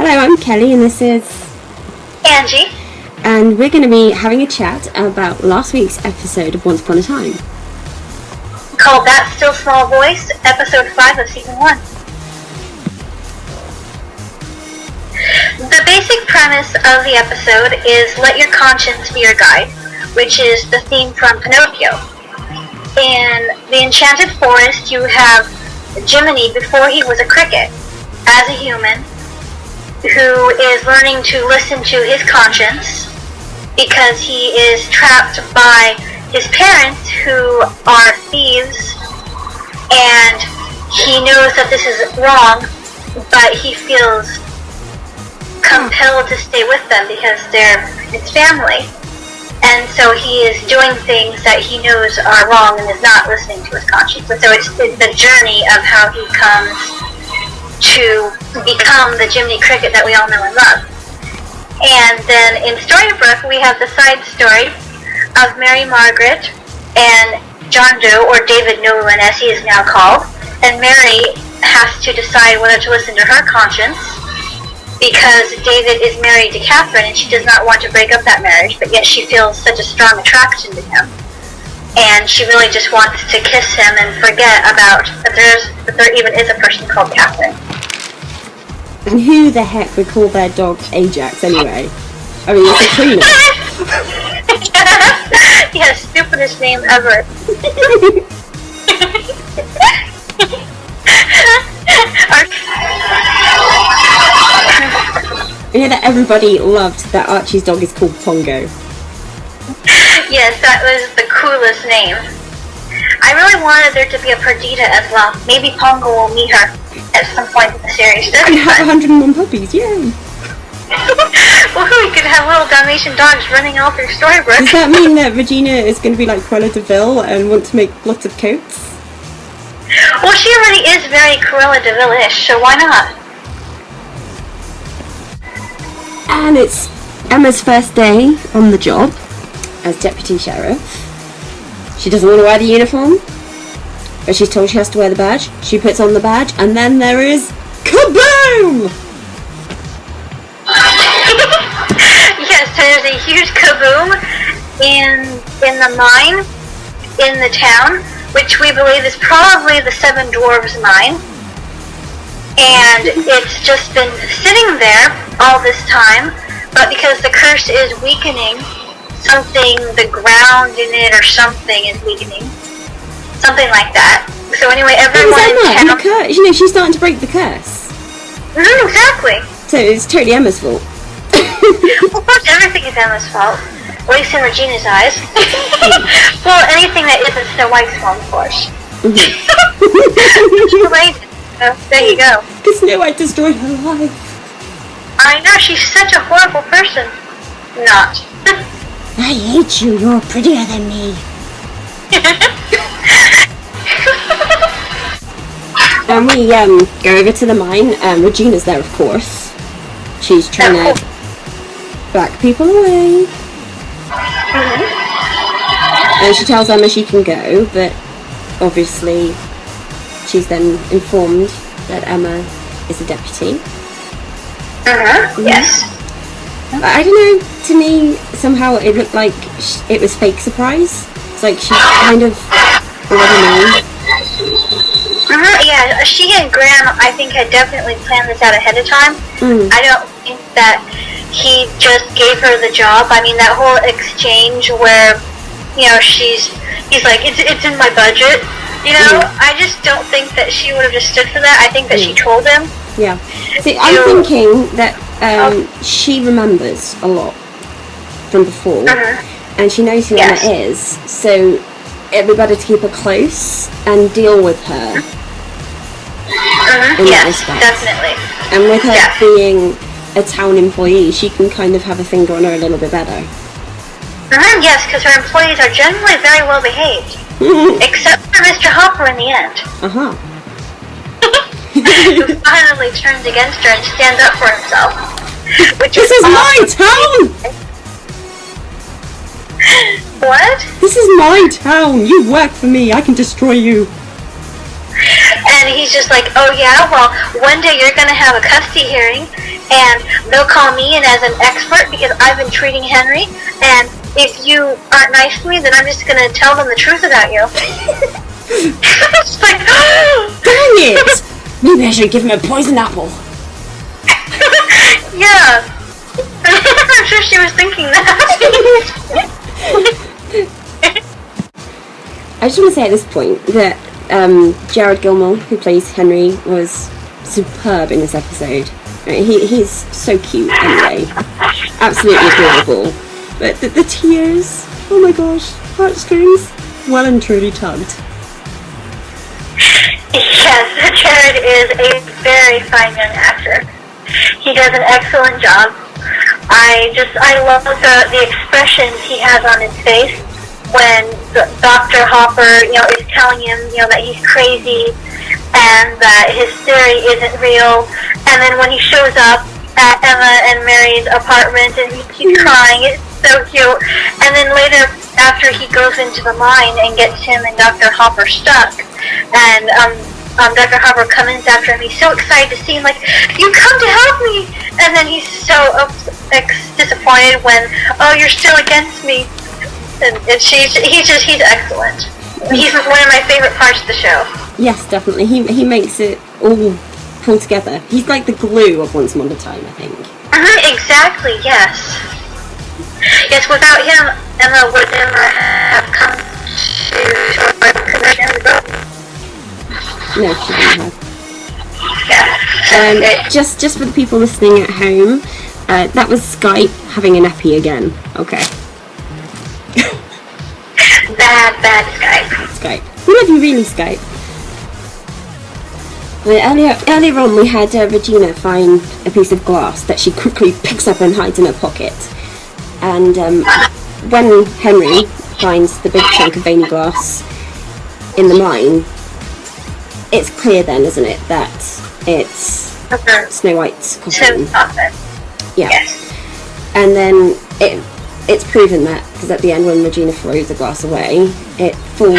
Hello, I'm Kelly and this is Angie. And we're going to be having a chat about last week's episode of Once Upon a Time. Called That Still Small Voice, episode 5 of season 1. The basic premise of the episode is let your conscience be your guide, which is the theme from Pinocchio. In the Enchanted Forest, you have Jiminy before he was a cricket, as a human, who is learning to listen to his conscience because he is trapped by his parents who are thieves, and he knows that this is wrong, but he feels compelled to stay with them because they're his family. And so he is doing things that he knows are wrong and is not listening to his conscience. And so it's the journey of how he comes to become the Jiminy Cricket that we all know and love. And then in Storybrooke, we have the side story of Mary Margaret and John Doe, or David Nolan as he is now called. And Mary has to decide whether to listen to her conscience, because David is married to Catherine and she does not want to break up that marriage, but yet she feels such a strong attraction to him. And she really just wants to kiss him and forget about that there even is a person called Catherine. And who the heck would call their dog Ajax anyway? I mean, it's a trainer. Yeah, stupidest name ever. You know that everybody loved that Archie's dog is called Pongo. Yes, that was the coolest name. I really wanted there to be a Perdita as well. Maybe Pongo will meet her at some point in the series. And have 101 puppies, yay! Well, we could have little Dalmatian dogs running all through Storybrooke. Does that mean that Regina is going to be like Cruella de Vil and want to make lots of coats? Well, she already is very Cruella de Vil-ish, so why not? And it's Emma's first day on the job as deputy sheriff. She doesn't want to wear the uniform, but she's told she has to wear the badge. She puts on the badge, and then there is kaboom! Yes, there's a huge kaboom in the mine in the town, which we believe is probably the Seven Dwarves mine. And it's just been sitting there all this time, but because the curse is weakening, the ground in it or something is weakening. Something like that. So anyway, everyone in town... curse? You know, she's starting to break the curse. Exactly. So it's totally Emma's fault. Well, of course, everything is Emma's fault. At least in Regina's eyes. Well, anything that isn't Snow White's fault, of course. There you go. Because Snow White destroyed her life. I know, she's such a horrible person. Not. I hate you, you're prettier than me. And we go over to the mine. Regina's there, of course. She's trying to back people away. And she tells Emma she can go, but obviously she's then informed that Emma is a deputy. Yes. I don't know, to me, somehow it looked like it was fake surprise. It's like she kind of already knew. Yeah, she and Graham, I think, had definitely planned this out ahead of time. I don't think that he just gave her the job. I mean, that whole exchange where, you know, he's like, it's in my budget. You know, I just don't think that she would have just stood for that. I think that she told him. Yeah. See, I'm thinking that she remembers a lot from before, and she knows who Emma is, so it'd be better to keep her close and deal with her. In that respect. Definitely. And with her being a town employee, she can kind of have a finger on her a little bit better. Yes, because her employees are generally very well behaved. Except for Mr. Hopper in the end. Who finally turns against her and stands up for himself. This is my town! What? This is my town! You work for me, I can destroy you. And he's just like, oh yeah, well, one day you're going to have a custody hearing, and they'll call me in as an expert because I've been treating Henry, and if you aren't nice to me, then I'm just gonna tell them the truth about you. It's like, dang it! Maybe I should give him a poison apple. yeah. I'm sure she was thinking that. I just want to say at this point that Jared Gilmore, who plays Henry, was superb in this episode. He's so cute anyway. Absolutely adorable. But the tears, oh my gosh, heartstrings, well and truly tugged. Yes, Jared is a very fine young actor. He does an excellent job. I love the expressions he has on his face when Dr. Hopper, is telling him, that he's crazy and that his theory isn't real. And then when he shows up at Emma and Mary's apartment and he's crying, it's so cute. And then later, after he goes into the mine and gets him and Dr. Hopper stuck, and Dr. Hopper comes after him, he's so excited to see him, like, you come to help me! And then he's so disappointed when, oh, you're still against me. And he's excellent. He's one of my favorite parts of the show. Yes, definitely. He makes it all pull together. He's like the glue of Once Upon a Time, I think. Exactly, yes. Yes, without him, Emma would never have come to No, she didn't have. Yeah. Just for the people listening at home, that was Skype having an epi again. Okay. Bad Skype. We love you really, Skype. Earlier on we had Regina find a piece of glass that she quickly picks up and hides in her pocket. And when Henry finds the big chunk of veiny glass in the mine, it's clear then, isn't it, that it's Snow White's coffin. Yeah. Yes. And then it's proven that, because at the end when Regina throws the glass away, it falls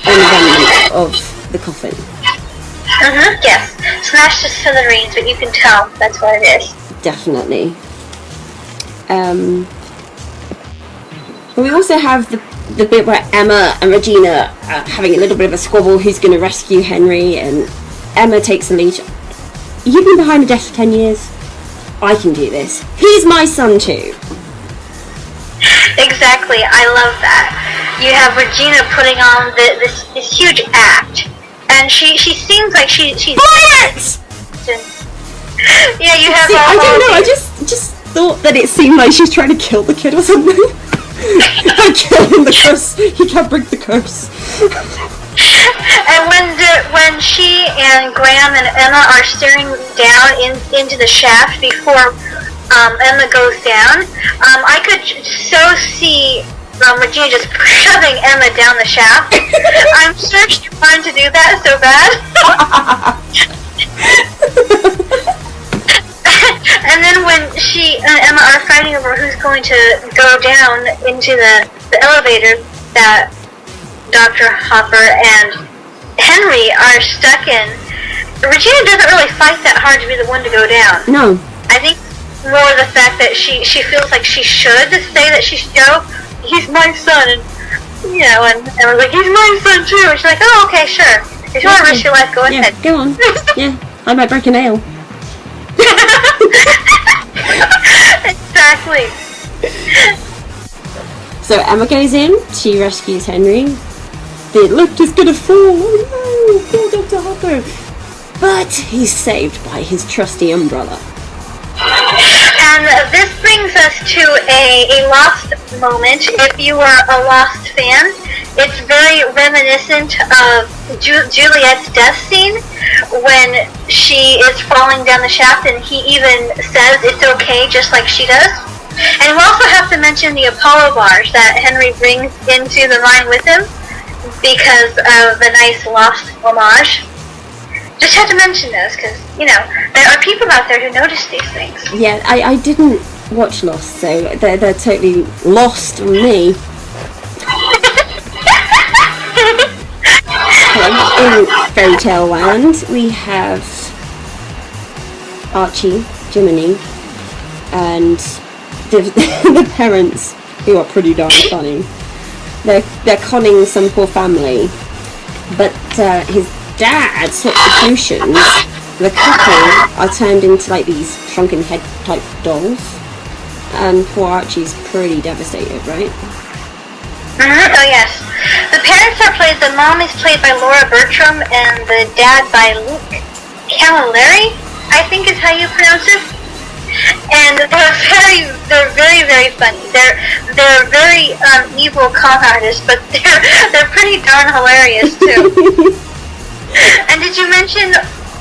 on the remnant of the coffin. Yes. Smashed to smithereens, but you can tell that's what it is. Definitely. But we also have the bit where Emma and Regina are having a little bit of a squabble who's going to rescue Henry, and Emma takes the lead. You've been behind the desk for 10 years. I can do this. He's my son too. Exactly, I love that. You have Regina putting on this huge act, and she seems like she's. Quiet! Yeah, you have. See, I don't know. I just thought that it seemed like she's trying to kill the kid or something. By killing the curse, he can't break the curse. And when she and Graham and Emma are staring down into the shaft before Emma goes down, I could so see Regina just shoving Emma down the shaft. I'm sure she wanted to do that so bad. And then when she and Emma are fighting over who's going to go down into the elevator that Dr. Hopper and Henry are stuck in, Regina doesn't really fight that hard to be the one to go down. No. I think more the fact that she feels like she should say that she should go. He's my son, and and Emma's like, he's my son too. And she's like, oh, okay, sure. If you want to risk your life, go ahead. Go on. Yeah, I might break a nail. Exactly. So Emma goes in, she rescues Henry. The lift is gonna fall. Oh no, poor Dr. Hopper. But he's saved by his trusty umbrella. And this brings us to a Lost moment. If you are a Lost fan, it's very reminiscent of Juliet's death scene when she is falling down the shaft, and he even says it's okay, just like she does. And we also have to mention the Apollo bars that Henry brings into the mine with him because of the nice Lost homage. Just had to mention those because, there are people out there who notice these things. Yeah, I didn't watch Lost, so they're totally lost on me. In Fairy Tale Land, we have Archie, Jiminy, and the parents, who are pretty darn funny. They're conning some poor family, but his dad swapped the potions. The couple are turned into like these shrunken head type dolls, and poor Archie's pretty devastated, right? Mm-hmm. Oh yes. The parents are played. The mom is played by Laura Bertram, and the dad by Luke Camilleri, I think is how you pronounce it. And they're very, very funny. They're very evil con artists, but they're pretty darn hilarious too. And did you mention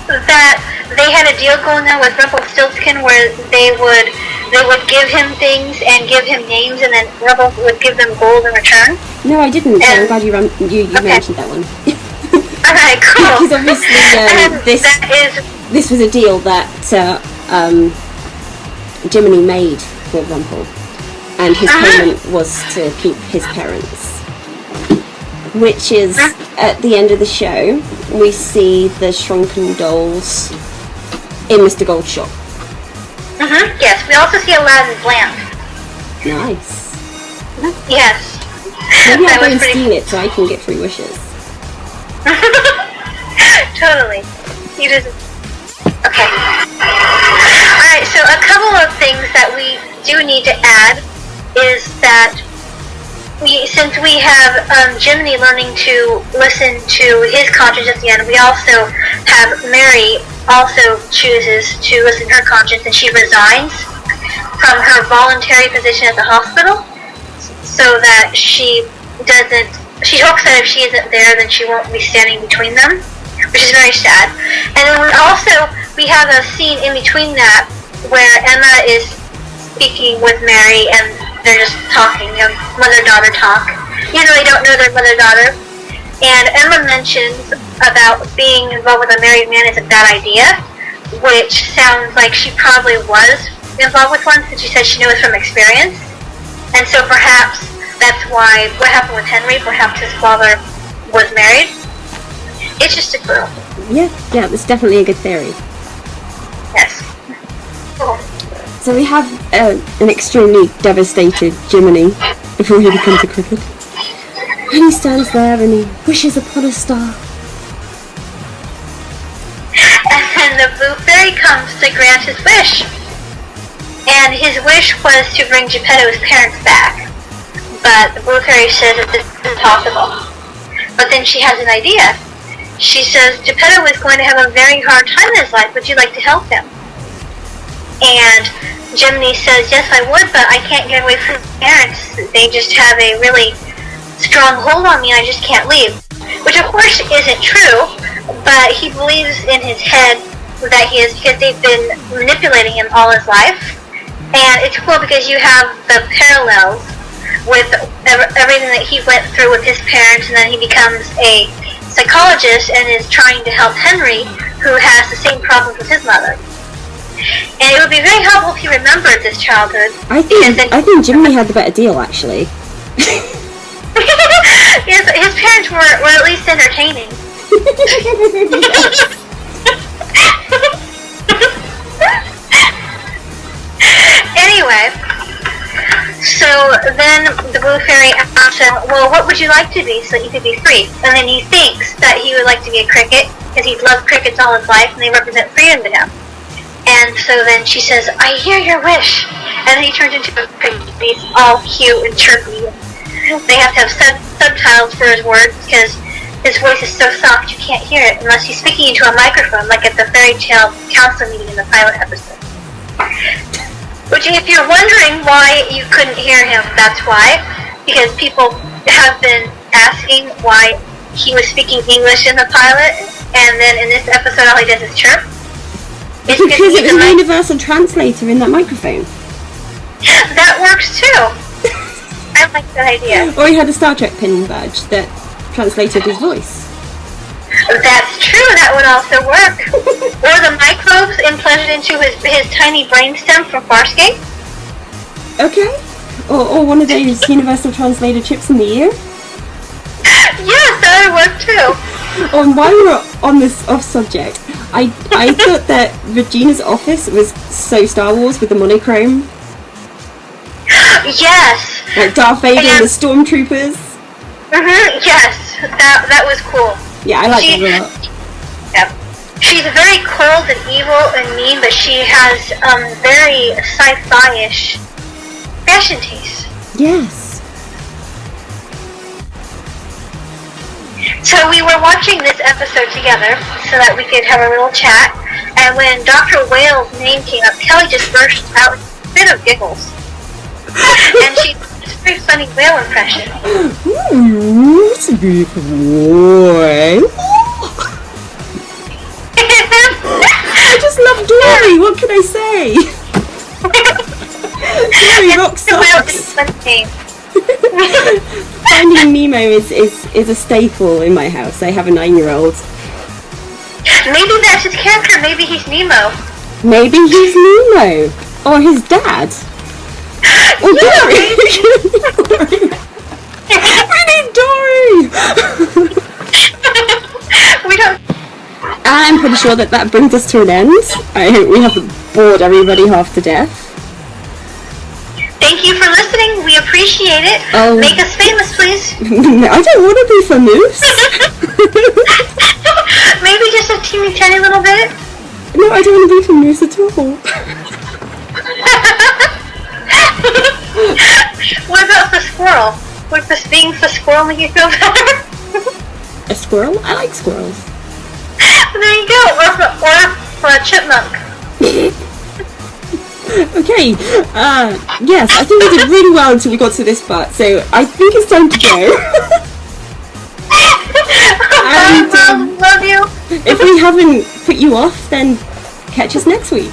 that they had a deal going on with Rumpelstiltskin where they would give him things and give him names, and then Rumple would give them gold in return? No, I didn't. So I'm glad you mentioned that one. Alright, cool. Because obviously this was a deal that Jiminy made with Rumple, and his payment was to keep his parents. Which is, at the end of the show, we see the shrunken dolls in Mr. Gold's shop. Yes, we also see Aladdin's lamp. Nice. Yes. Maybe I'll go and steal it so I can get 3 wishes. Totally. You just... Okay. Alright, so a couple of things that we do need to add is that since we have Jiminy learning to listen to his conscience at the end, we also have Mary also chooses to listen to her conscience, and she resigns from her voluntary position at the hospital so that she hopes that if she isn't there, then she won't be standing between them, which is very sad. And then we have a scene in between that where Emma is speaking with Mary, and they're just talking, mother-daughter talk. Even though they don't know their mother-daughter. And Emma mentions about being involved with a married man is a bad idea, which sounds like she probably was involved with one, since she said she knows from experience. And so perhaps that's why what happened with Henry, perhaps his father was married. It's just a clue. Yeah, it's definitely a good theory. Yes. Cool. So we have an extremely devastated Jiminy before he becomes a cricket. And he stands there and he wishes upon a star. And then the Blue Fairy comes to grant his wish. And his wish was to bring Geppetto's parents back. But the Blue Fairy says that this is impossible. But then she has an idea. She says, Geppetto is going to have a very hard time in his life. Would you like to help him? And Jiminy says, yes, I would, but I can't get away from my parents. They just have a really strong hold on me, and I just can't leave. Which, of course, isn't true, but he believes in his head that he is, because they've been manipulating him all his life. And it's cool because you have the parallels with everything that he went through with his parents, and then he becomes a psychologist and is trying to help Henry, who has the same problems with his mother. And it would be very helpful if he remembered this childhood. I think Jiminy had the better deal, actually. His parents were at least entertaining. Anyway, so then the Blue Fairy asks him, well, what would you like to be so that you could be free? And then he thinks that he would like to be a cricket, because he's loved crickets all his life, and they represent freedom to him. And so then she says, I hear your wish. And then he turns into a cricket. He's all cute and chirpy. They have to have subtitles for his words, because his voice is so soft you can't hear it unless he's speaking into a microphone, like at the fairy tale council meeting in the pilot episode. Which, if you're wondering why you couldn't hear him, that's why. Because people have been asking why he was speaking English in the pilot, and then in this episode all he does is chirp. It's because it was a universal translator in that microphone. That works too. I like that idea. Or he had a Star Trek pin badge that translated his voice. That's true, that would also work. Or the microbes implanted into his tiny brainstem from Farscape. Okay. Or one of those universal translator chips in the ear. Yes, that would work too. And while we're on this off subject, I thought that Regina's office was so Star Wars with the monochrome. Yes. Like Darth Vader and the stormtroopers. Yes, that was cool. Yeah, I like that a lot. Yeah. She's very cold and evil and mean, but she has very sci-fi-ish fashion taste. Yes. So we were watching this episode together so that we could have a little chat, and when Dr. Whale's name came up, Kelly just burst out with a bit of giggles. And she did a very funny whale impression. Ooh, it's a beautiful boy. I just love Dory, what can I say? Dory rocks socks. Finding Nemo is a staple in my house. I have a 9-year-old. Maybe that's his character, maybe he's Nemo. Maybe he's Nemo. Or his dad. Or Dory. We need Dory! We don't... I'm pretty sure that brings us to an end. I hope we haven't bored everybody half to death. Thank you for listening. We appreciate it. Oh. Make us famous, please. I don't want to be famous. Maybe just a teeny tiny little bit. No, I don't want to be famous at all. What about the squirrel? Would this being the squirrel make you feel better? A squirrel? I like squirrels. There you go. Or for a chipmunk. Okay, yes, I think we did really well until we got to this part, so I think it's time to go. And love you. if we haven't put you off, then catch us next week.